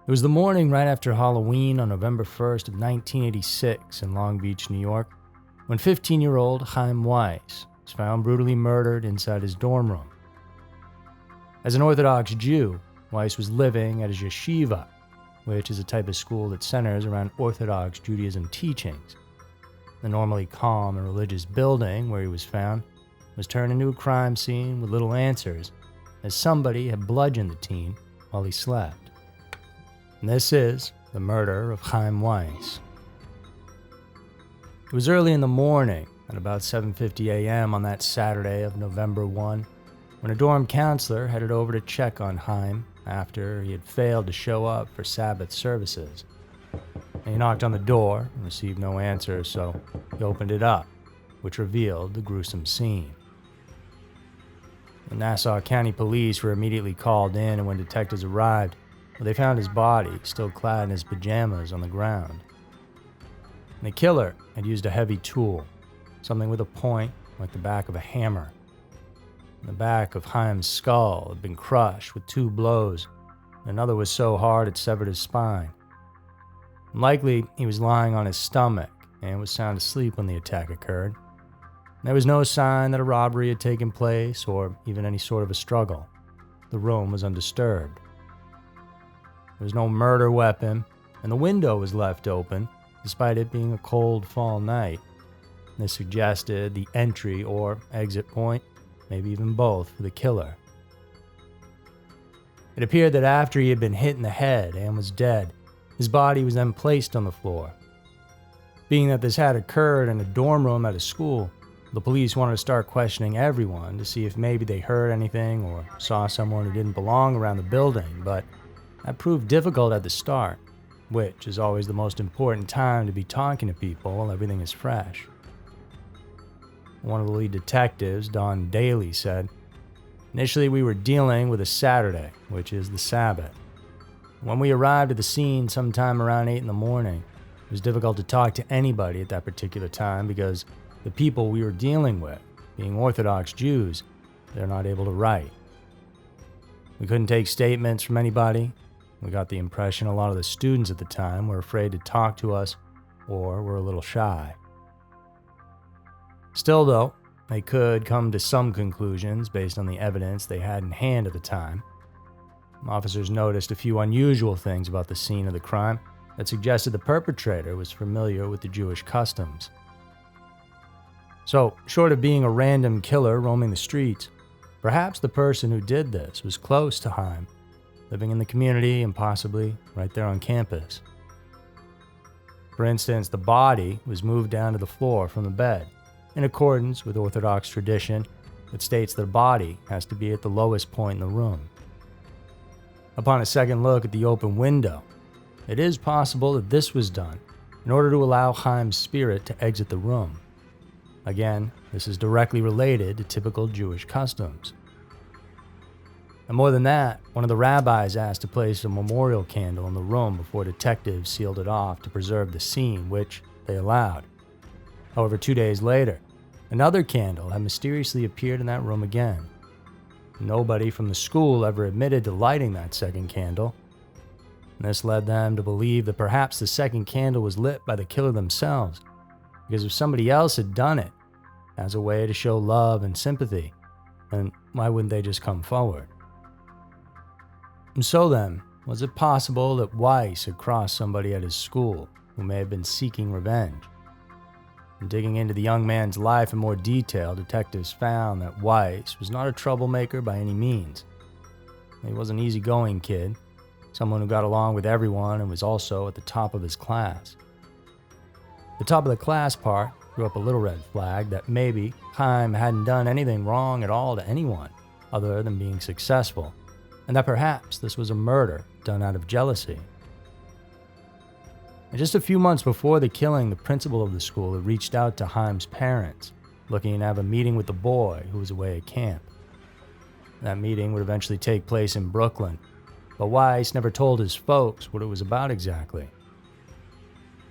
It was the morning right after Halloween on November 1st of 1986 in Long Beach, New York, when 15-year-old Haim Weiss was found brutally murdered inside his dorm room. As an Orthodox Jew, Weiss was living at his yeshiva, which is a type of school that centers around Orthodox Judaism teachings. The normally calm and religious building where he was found was turned into a crime scene with little answers, as somebody had bludgeoned the teen while he slept. And this is the murder of Chaim Weiss. It was early in the morning, at about 7:50 a.m. on that Saturday of November 1, when a dorm counselor headed over to check on Haim after he had failed to show up for Sabbath services. And he knocked on the door and received no answer, so he opened it up, which revealed the gruesome scene. The Nassau County Police were immediately called in, and when detectives arrived, they found his body still clad in his pajamas on the ground. And the killer had used a heavy tool, something with a point like the back of a hammer. And the back of Haim's skull had been crushed with 2 blows, and another was so hard it severed his spine. And likely, he was lying on his stomach and was sound asleep when the attack occurred. And there was no sign that a robbery had taken place or even any sort of a struggle. The room was undisturbed. There was no murder weapon, and the window was left open, despite it being a cold fall night. This suggested the entry or exit point, maybe even both, for the killer. It appeared that after he had been hit in the head and was dead, his body was then placed on the floor. Being that this had occurred in a dorm room at a school, the police wanted to start questioning everyone to see if maybe they heard anything or saw someone who didn't belong around the building, but that proved difficult at the start, which is always the most important time to be talking to people while everything is fresh. One of the lead detectives, Don Daly, said, "Initially we were dealing with a Saturday, which is the Sabbath. When we arrived at the scene sometime around 8 in the morning, it was difficult to talk to anybody at that particular time because the people we were dealing with, being Orthodox Jews, they're not able to write. We couldn't take statements from anybody. We got the impression a lot of the students at the time were afraid to talk to us or were a little shy. Still, though, they could come to some conclusions based on the evidence they had in hand at the time. Officers noticed a few unusual things about the scene of the crime that suggested the perpetrator was familiar with the Jewish customs. So, short of being a random killer roaming the streets, perhaps the person who did this was close to Haim, living in the community and possibly right there on campus. For instance, the body was moved down to the floor from the bed, in accordance with Orthodox tradition that states that a body has to be at the lowest point in the room. Upon a second look at the open window, it is possible that this was done in order to allow Haim's spirit to exit the room. Again, this is directly related to typical Jewish customs. And more than that, one of the rabbis asked to place a memorial candle in the room before detectives sealed it off to preserve the scene, which they allowed. However, 2 days later, another candle had mysteriously appeared in that room again. Nobody from the school ever admitted to lighting that second candle. And this led them to believe that perhaps the second candle was lit by the killer themselves, because if somebody else had done it as a way to show love and sympathy, then why wouldn't they just come forward? And so then, was it possible that Weiss had crossed somebody at his school who may have been seeking revenge? In digging into the young man's life in more detail, detectives found that Weiss was not a troublemaker by any means. He was an easygoing kid, someone who got along with everyone and was also at the top of his class. The top of the class part threw up a little red flag that maybe Chaim hadn't done anything wrong at all to anyone other than being successful, and that perhaps this was a murder done out of jealousy. And just a few months before the killing, the principal of the school had reached out to Haim's parents, looking to have a meeting with the boy who was away at camp. That meeting would eventually take place in Brooklyn, but Weiss never told his folks what it was about exactly.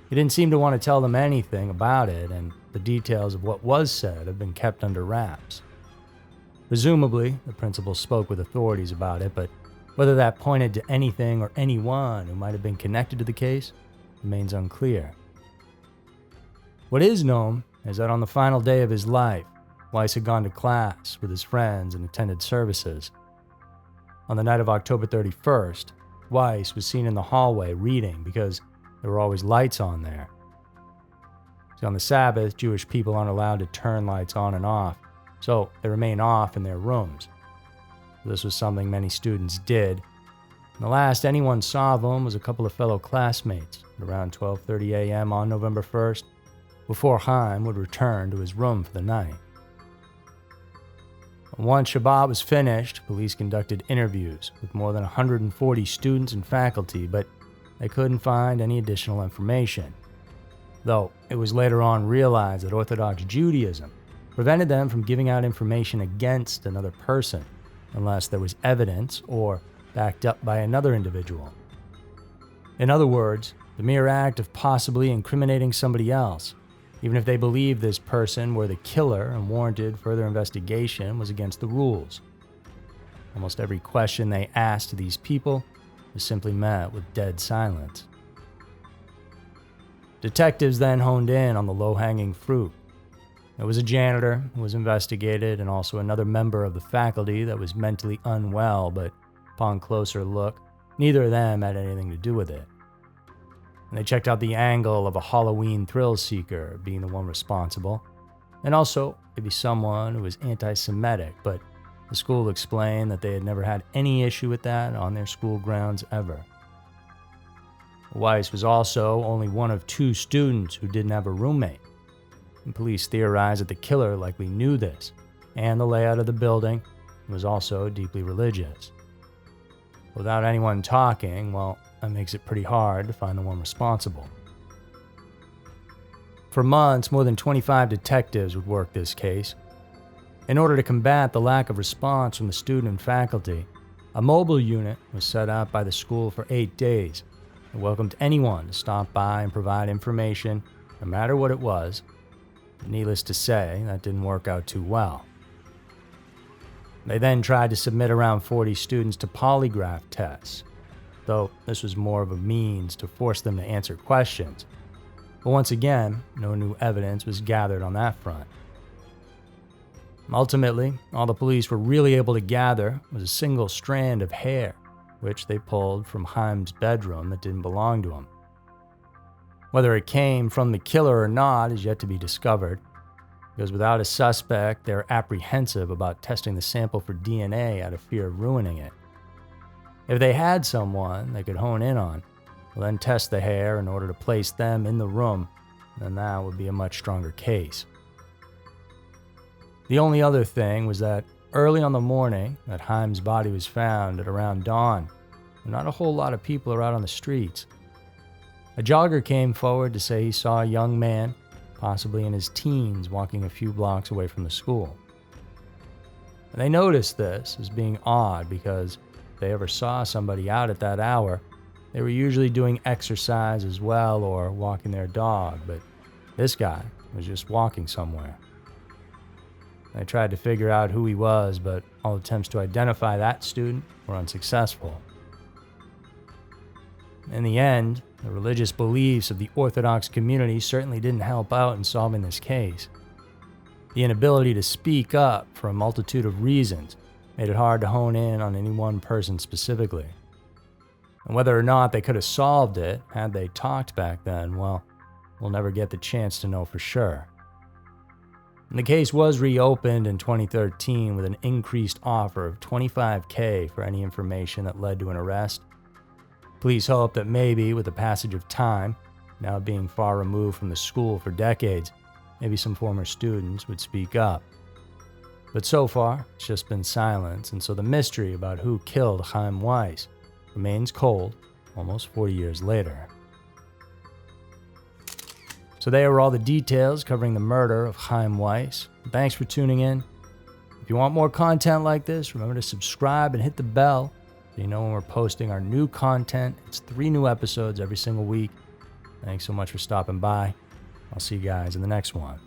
He didn't seem to want to tell them anything about it, and the details of what was said have been kept under wraps. Presumably, the principal spoke with authorities about it, but Whether that pointed to anything or anyone who might have been connected to the case remains unclear. What is known is that on the final day of his life, Weiss had gone to class with his friends and attended services. On the night of October 31st, Weiss was seen in the hallway reading because there were always lights on there. See, on the Sabbath, Jewish people aren't allowed to turn lights on and off, so they remain off in their rooms. This was something many students did. And the last anyone saw of him was a couple of fellow classmates at around 12:30 a.m. on November 1st, before Haim would return to his room for the night. Once Shabbat was finished, police conducted interviews with more than 140 students and faculty, but they couldn't find any additional information. Though it was later on realized that Orthodox Judaism prevented them from giving out information against another person unless there was evidence or backed up by another individual. In other words, the mere act of possibly incriminating somebody else, even if they believed this person were the killer and warranted further investigation, was against the rules. Almost every question they asked these people was simply met with dead silence. Detectives then honed in on the low-hanging fruit. There was a janitor who was investigated and also another member of the faculty that was mentally unwell, but upon closer look, neither of them had anything to do with it. And they checked out the angle of a Halloween thrill seeker being the one responsible, and also maybe someone who was anti-Semitic, but the school explained that they had never had any issue with that on their school grounds ever. Weiss was also only one of 2 students who didn't have a roommate, and police theorized that the killer likely knew this, and the layout of the building was also deeply religious. Without anyone talking, well, that makes it pretty hard to find the one responsible. For months, more than 25 detectives would work this case. In order to combat the lack of response from the student and faculty, a mobile unit was set up by the school for 8 days and welcomed anyone to stop by and provide information, no matter what it was. Needless to say, that didn't work out too well. They then tried to submit around 40 students to polygraph tests, though this was more of a means to force them to answer questions. But once again, no new evidence was gathered on that front. Ultimately, all the police were really able to gather was a single strand of hair, which they pulled from Haim's bedroom that didn't belong to him. Whether it came from the killer or not is yet to be discovered, because without a suspect, they're apprehensive about testing the sample for DNA out of fear of ruining it. If they had someone they could hone in on, well, then test the hair in order to place them in the room, then that would be a much stronger case. The only other thing was that early on the morning that Haim's body was found at around dawn, not a whole lot of people are out on the streets. A jogger came forward to say he saw a young man, possibly in his teens, walking a few blocks away from the school. And they noticed this as being odd because if they ever saw somebody out at that hour, they were usually doing exercise as well or walking their dog, but this guy was just walking somewhere. They tried to figure out who he was, but all attempts to identify that student were unsuccessful. In the end, the religious beliefs of the Orthodox community certainly didn't help out in solving this case. The inability to speak up for a multitude of reasons made it hard to hone in on any one person specifically. And whether or not they could have solved it had they talked back then, well, we'll never get the chance to know for sure. And the case was reopened in 2013 with an increased offer of $25,000 for any information that led to an arrest. Police hope that maybe with the passage of time, now being far removed from the school for decades, maybe some former students would speak up. But so far, it's just been silence, and so the mystery about who killed Chaim Weiss remains cold almost 40 years later. So there were all the details covering the murder of Chaim Weiss. Thanks for tuning in. If you want more content like this, remember to subscribe and hit the bell so you know when we're posting our new content. It's 3 new episodes every single week. Thanks so much for stopping by. I'll see you guys in the next one.